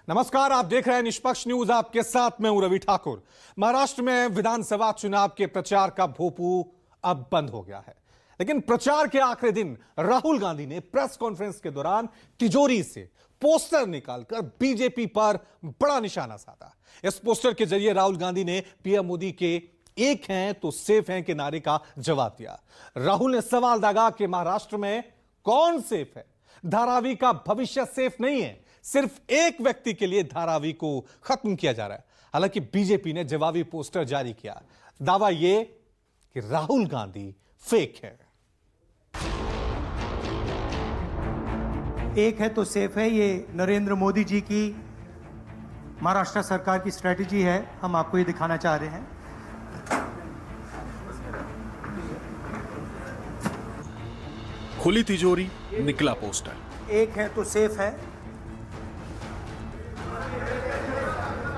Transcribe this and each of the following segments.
नमस्कार, आप देख रहे हैं निष्पक्ष न्यूज। आपके साथ मैं हूं रवि ठाकुर। महाराष्ट्र में विधानसभा चुनाव के प्रचार का भोंपू अब बंद हो गया है, लेकिन प्रचार के आखिरी दिन राहुल गांधी ने प्रेस कॉन्फ्रेंस के दौरान तिजोरी से पोस्टर निकालकर बीजेपी पर बड़ा निशाना साधा। इस पोस्टर के जरिए राहुल गांधी ने पीएम मोदी के एक हैं तो सेफ हैं के नारे का जवाब दिया। राहुल ने सवाल दागा कि महाराष्ट्र में कौन सेफ है? धारावी का भविष्य सेफ नहीं है, सिर्फ एक व्यक्ति के लिए धारावी को खत्म किया जा रहा है। हालांकि बीजेपी ने जवाबी पोस्टर जारी किया। दावा यह कि राहुल गांधी फेक है। एक है तो सेफ है, ये नरेंद्र मोदी जी की महाराष्ट्र सरकार की स्ट्रेटजी है। हम आपको ये दिखाना चाह रहे हैं। खुली तिजोरी, निकला पोस्टर। एक है तो सेफ है,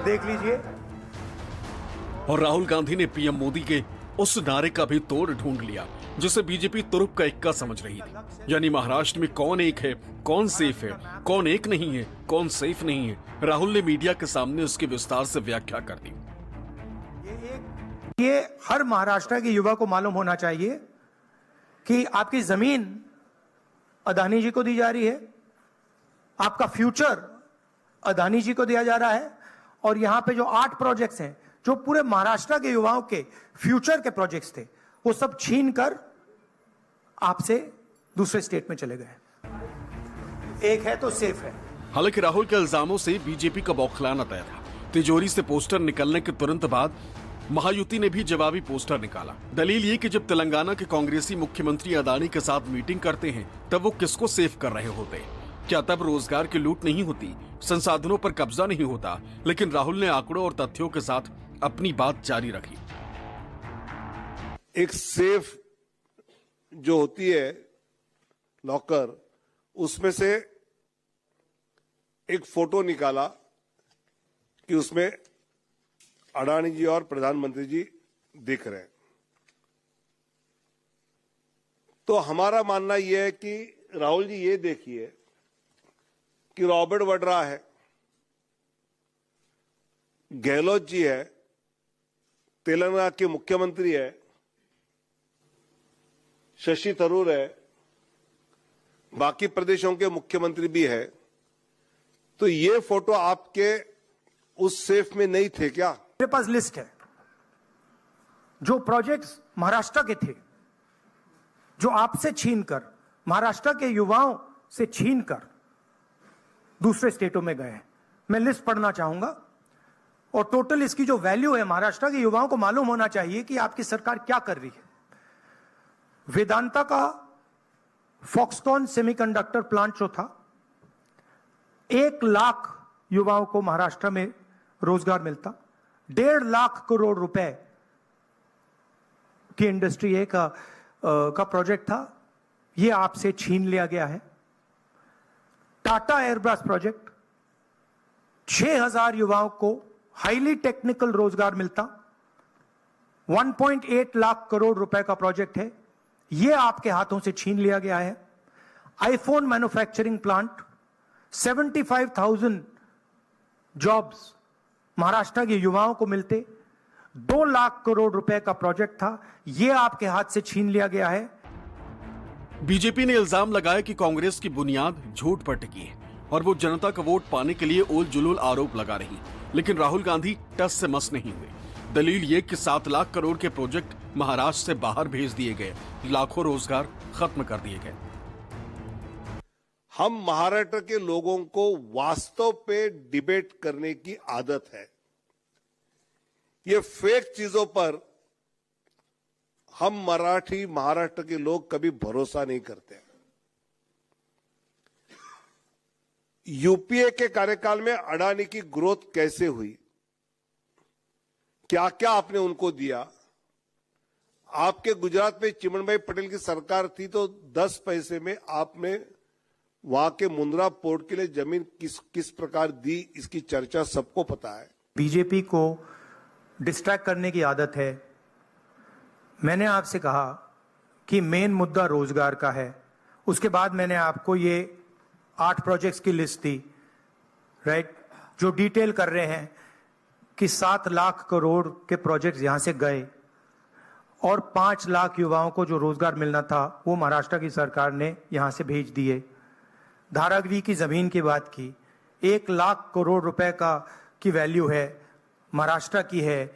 देख लीजिए। और राहुल गांधी ने पीएम मोदी के उस नारे का भी तोड़ ढूंढ लिया जिसे बीजेपी तुरुप का इक्का समझ रही थी। यानी महाराष्ट्र में कौन एक है, कौन सेफ है, कौन एक नहीं है, कौन सेफ नहीं है। राहुल ने मीडिया के सामने उसकी विस्तार से व्याख्या कर दी। ये हर महाराष्ट्र के युवा को मालूम होना चाहिए कि आपकी जमीन अदानी जी को दी जा रही है, आपका फ्यूचर अदानी जी को दिया जा रहा है। और यहां पे जो 8 प्रोजेक्ट्स हैं जो पूरे महाराष्ट्र के युवाओं के फ्यूचर के प्रोजेक्ट्स थे, वो सब छीन कर आपसे दूसरे स्टेट में चले गए। एक है तो सेफ है। हालांकि राहुल के इल्जामों से बीजेपी का बौखलाना तय था। तिजोरी से पोस्टर निकलने के तुरंत बाद महायुति ने भी जवाबी पोस्टर निकाला। दलील ये कि जब तेलंगाना के कांग्रेसी मुख्यमंत्री अदानी के साथ मीटिंग करते हैं तब वो किसको सेफ कर रहे होते? क्या तब रोजगार की लूट नहीं होती, संसाधनों पर कब्जा नहीं होता? लेकिन राहुल ने आंकड़ों और तथ्यों के साथ अपनी बात जारी रखी। एक सेफ जो होती है लॉकर, उसमें से एक फोटो निकाला कि उसमें अडानी जी और प्रधानमंत्री जी दिख रहे हैं। तो हमारा मानना यह है कि राहुल जी ये देखिए कि रॉबर्ट वड्रा है, गहलोत जी है, तेलंगाना के मुख्यमंत्री है, शशि थरूर है, बाकी प्रदेशों के मुख्यमंत्री भी है। तो ये फोटो आपके उस सेफ में नहीं थे क्या? मेरे पास लिस्ट है जो प्रोजेक्ट्स महाराष्ट्र के थे, जो आपसे छीनकर, महाराष्ट्र के युवाओं से छीनकर दूसरे स्टेटों में गए। मैं लिस्ट पढ़ना चाहूंगा। और टोटल इसकी जो वैल्यू है, महाराष्ट्र के युवाओं को मालूम होना चाहिए कि आपकी सरकार क्या कर रही है। वेदांता का फॉक्सकॉन सेमीकंडक्टर प्लांट जो था, 1 लाख युवाओं को महाराष्ट्र में रोजगार मिलता। 1.5 लाख करोड़ रुपए की इंडस्ट्री का प्रोजेक्ट था, यह आपसे छीन लिया गया है। टाटा एयरब्रश प्रोजेक्ट, 6000 युवाओं को हाईली टेक्निकल रोजगार मिलता। 1.8 लाख करोड़ रुपए का प्रोजेक्ट है, यह आपके हाथों से छीन लिया गया है। IPhone manufacturing plant, 75,000 jobs Maharashtra के युवाओं को मिलते। 2 लाख करोड़ रुपए का प्रोजेक्ट था, यह आपके हाथ से छीन लिया गया है। बीजेपी ने इल्जाम लगाया कि कांग्रेस की बुनियाद झूठ पर टिकी है और वो जनता का वोट पाने के लिए ओल जुलूल आरोप लगा रही। लेकिन राहुल गांधी टस से मस नहीं हुए। दलील ये कि 7 लाख करोड़ के प्रोजेक्ट महाराष्ट्र से बाहर भेज दिए गए, लाखों रोजगार खत्म कर दिए गए। हम महाराष्ट्र के लोगों को वास्तव पे डिबेट करने की आदत है। ये फेक चीजों पर हम महाराष्ट्र के लोग कभी भरोसा नहीं करते। यूपीए के कार्यकाल में अडानी की ग्रोथ कैसे हुई, क्या क्या आपने उनको दिया? आपके गुजरात में चिमनभाई पटेल की सरकार थी तो 10 पैसे में आपने वहां के मुंद्रा पोर्ट के लिए जमीन किस प्रकार दी, इसकी चर्चा सबको पता है। बीजेपी को डिस्ट्रैक्ट करने की आदत है। मैंने आपसे कहा कि मेन मुद्दा रोजगार का है। उसके बाद मैंने आपको ये 8 प्रोजेक्ट्स की लिस्ट दी, राइट? जो डिटेल कर रहे हैं कि 7 लाख करोड़ के प्रोजेक्ट्स यहां से गए और 5 लाख युवाओं को जो रोजगार मिलना था वो महाराष्ट्र की सरकार ने यहां से भेज दिए। धारावी की जमीन की बात की, 1 लाख करोड़ रुपए की वैल्यू है, महाराष्ट्र की है,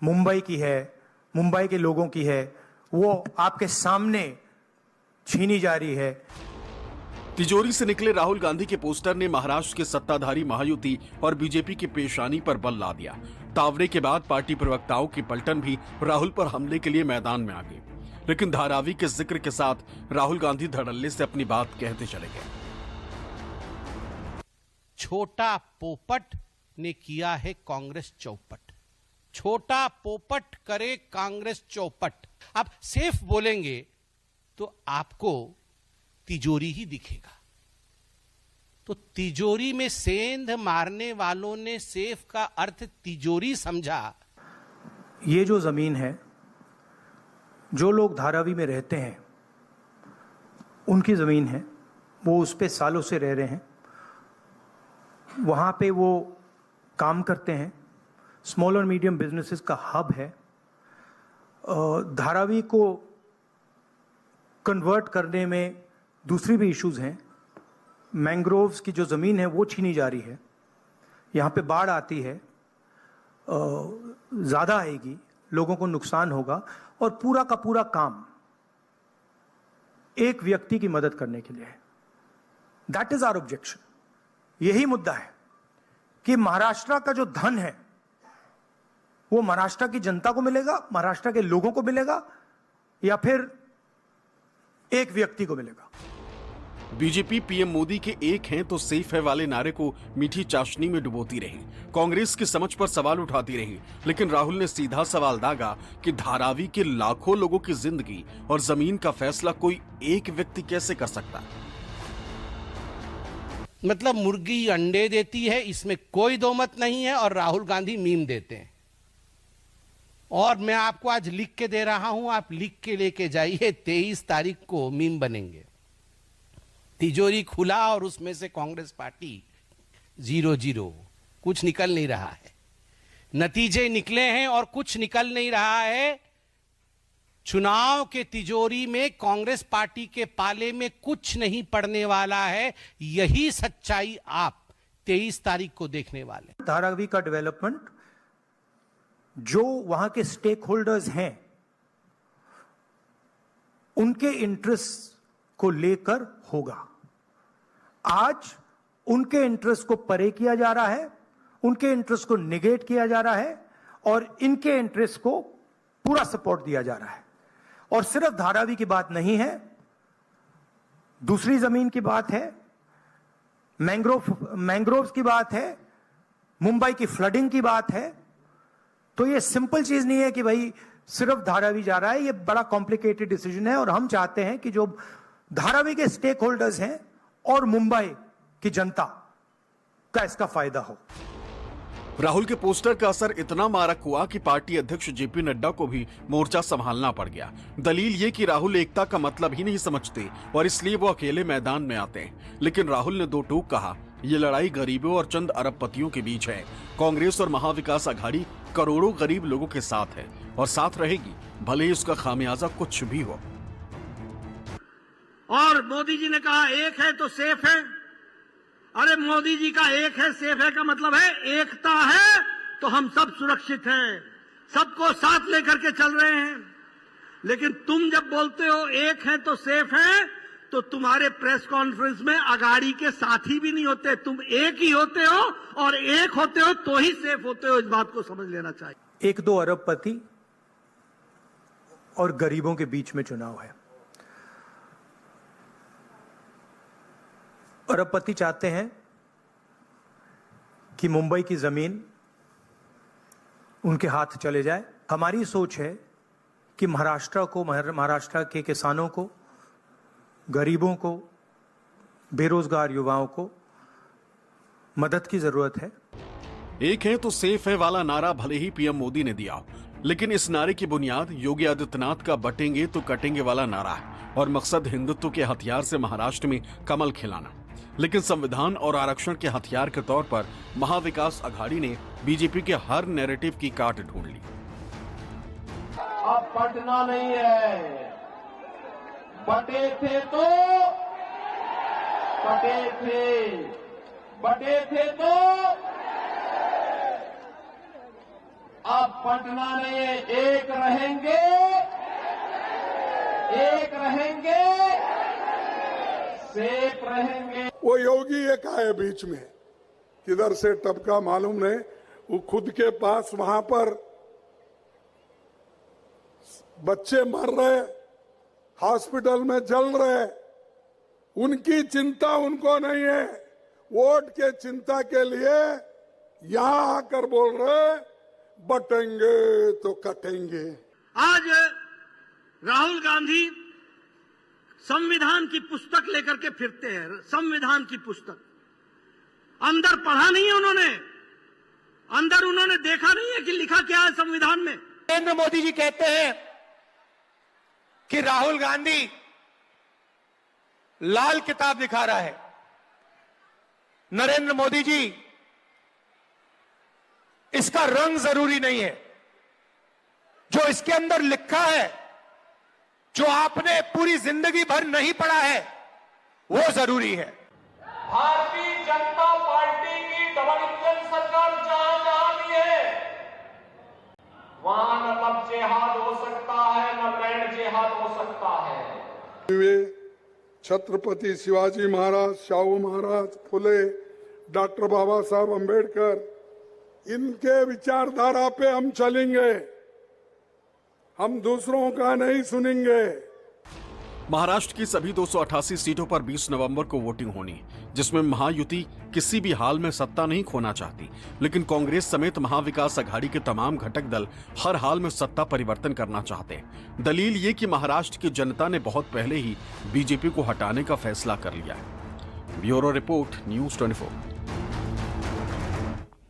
मुंबई की है, मुंबई के लोगों की है, वो आपके सामने छीनी जा रही है। तिजोरी से निकले राहुल गांधी के पोस्टर ने महाराष्ट्र के सत्ताधारी महायुति और बीजेपी की पेशानी पर बल ला दिया। तावड़े के बाद पार्टी प्रवक्ताओं की पलटन भी राहुल पर हमले के लिए मैदान में आ गई, लेकिन धारावी के जिक्र के साथ राहुल गांधी धड़ल्ले से अपनी बात कहते चले गए। छोटा पोपट ने किया है कांग्रेस चौपट, छोटा पोपट करे कांग्रेस चौपट। आप सेफ बोलेंगे तो आपको तिजोरी ही दिखेगा। तो तिजोरी में सेंध मारने वालों ने सेफ का अर्थ तिजोरी समझा। ये जो जमीन है, जो लोग धारावी में रहते हैं उनकी जमीन है, वो उस पे सालों से रह रहे हैं, वहां पे वो काम करते हैं, स्मॉल और मीडियम बिजनेसेस का हब है। धारावी को कन्वर्ट करने में दूसरी भी इश्यूज हैं। मैंग्रोव्स की जो ज़मीन है वो छीनी जा रही है, यहाँ पे बाढ़ आती है, ज़्यादा आएगी, लोगों को नुकसान होगा, और पूरा का पूरा काम एक व्यक्ति की मदद करने के लिए है। That is our objection. यही मुद्दा है कि महाराष्ट्र का जो धन है वो महाराष्ट्र की जनता को मिलेगा, महाराष्ट्र के लोगों को मिलेगा, या फिर एक व्यक्ति को मिलेगा। बीजेपी पीएम मोदी के एक हैं तो सेफ है वाले नारे को मीठी चाशनी में डुबोती रही, कांग्रेस की समझ पर सवाल उठाती रही, लेकिन राहुल ने सीधा सवाल दागा कि धारावी के लाखों लोगों की जिंदगी और जमीन का फैसला कोई एक व्यक्ति कैसे कर सकता। मतलब मुर्गी अंडे देती है, इसमें कोई दो मत नहीं है, और राहुल गांधी मीम देते हैं। और मैं आपको आज लिख के दे रहा हूं, आप लिख के लेके जाइए, 23 तारीख को मीम बनेंगे। तिजोरी खुला और उसमें से कांग्रेस पार्टी 0-0, कुछ निकल नहीं रहा है। नतीजे निकले हैं और कुछ निकल नहीं रहा है। चुनाव के तिजोरी में कांग्रेस पार्टी के पाले में कुछ नहीं पड़ने वाला है। यही सच्चाई आप 23 तारीख को देखने वाले। धारावी का डेवलपमेंट जो वहां के स्टेक होल्डर्स हैं उनके इंटरेस्ट को लेकर होगा। आज उनके इंटरेस्ट को परे किया जा रहा है, उनके इंटरेस्ट को निगेट किया जा रहा है, और इनके इंटरेस्ट को पूरा सपोर्ट दिया जा रहा है। और सिर्फ धारावी की बात नहीं है, दूसरी जमीन की बात है, मैंग्रोव्स की बात है, मुंबई की फ्लडिंग की बात है। तो ये सिंपल चीज नहीं है कि भाई सिर्फ धारावी जा रहा है, ये बड़ा कॉम्प्लिकेटेड डिसीजन है। और हम चाहते हैं कि जो धारावी के स्टेक होल्डर्स हैं और मुंबई की जनता का इसका फायदा हो। राहुल के पोस्टर का असर इतना मारक हुआ कि पार्टी अध्यक्ष जेपी नड्डा को भी मोर्चा संभालना पड़ गया। दलील ये कि राहुल एकता का मतलब ही नहीं समझते और इसलिए वो अकेले मैदान में आते हैं। लेकिन राहुल ने दो टूक कहा, ये लड़ाई गरीबों और चंद अरबपतियों के बीच है। कांग्रेस और महाविकास आघाड़ी करोड़ों गरीब लोगों के साथ है और साथ रहेगी, भले ही उसका खामियाजा कुछ भी हो। और मोदी जी ने कहा एक है तो सेफ है। अरे मोदी जी का एक है सेफ है का मतलब है एकता है तो हम सब सुरक्षित हैं, सबको साथ लेकर के चल रहे हैं। लेकिन तुम जब बोलते हो एक है तो सेफ है, तो तुम्हारे प्रेस कॉन्फ्रेंस में अगाड़ी के साथी भी नहीं होते, तुम एक ही होते हो, और एक होते हो तो ही सेफ होते हो। इस बात को समझ लेना चाहिए। 1-2 अरबपति और गरीबों के बीच में चुनाव है। अरबपति चाहते हैं कि मुंबई की जमीन उनके हाथ चले जाए। हमारी सोच है कि महाराष्ट्र के किसानों को, गरीबों को, बेरोजगार युवाओं को मदद की जरूरत है। एक है तो सेफ है वाला नारा भले ही पीएम मोदी ने दिया, लेकिन इस नारे की बुनियाद योगी आदित्यनाथ का बटेंगे तो कटेंगे वाला नारा है और मकसद हिंदुत्व के हथियार से महाराष्ट्र में कमल खिलाना। लेकिन संविधान और आरक्षण के हथियार के तौर पर महाविकास अघाड़ी ने बीजेपी के हर नैरेटिव की काट ढूंढ ली। अब पटना नहीं है, बटे थे तो अब पटना नहीं है, एक रहेंगे, सेफ रहेंगे। वो योगी एक आए बीच में, किधर से टपका मालूम नहीं, वो खुद के पास वहां पर बच्चे मर रहे, हॉस्पिटल में जल रहे, उनकी चिंता उनको नहीं है। वोट के चिंता के लिए यहां आकर बोल रहे बटेंगे तो कटेंगे। आज राहुल गांधी संविधान की पुस्तक लेकर के फिरते हैं। संविधान की पुस्तक अंदर पढ़ा नहीं है उन्होंने, अंदर उन्होंने देखा नहीं है कि लिखा क्या है संविधान में। नरेंद्र मोदी जी कहते हैं कि राहुल गांधी लाल किताब दिखा रहा है। नरेंद्र मोदी जी, इसका रंग जरूरी नहीं है, जो इसके अंदर लिखा है, जो आपने पूरी जिंदगी भर नहीं पढ़ा है, वो जरूरी है। भारतीय जनता पार्टी की डबल इंजन सरकार जहां भी है, वहां न लब जेहाद हो सकता है, न ब्रैंड जेहाद हो सकता है। वे छत्रपति शिवाजी महाराज, शाहू महाराज, फुले, डॉक्टर बाबा साहब अंबेडकर, इनके विचारधारा पे हम चलेंगे, हम दूसरों का नहीं सुनेंगे। महाराष्ट्र की सभी 288 सीटों पर 20 नवंबर को वोटिंग होनी, जिसमें महायुति किसी भी हाल में सत्ता नहीं खोना चाहती, लेकिन कांग्रेस समेत महाविकास अघाड़ी के तमाम घटक दल हर हाल में सत्ता परिवर्तन करना चाहते हैं। दलील ये कि महाराष्ट्र की जनता ने बहुत पहले ही बीजेपी को हटाने का फैसला कर लिया है। Bureau report, news 24।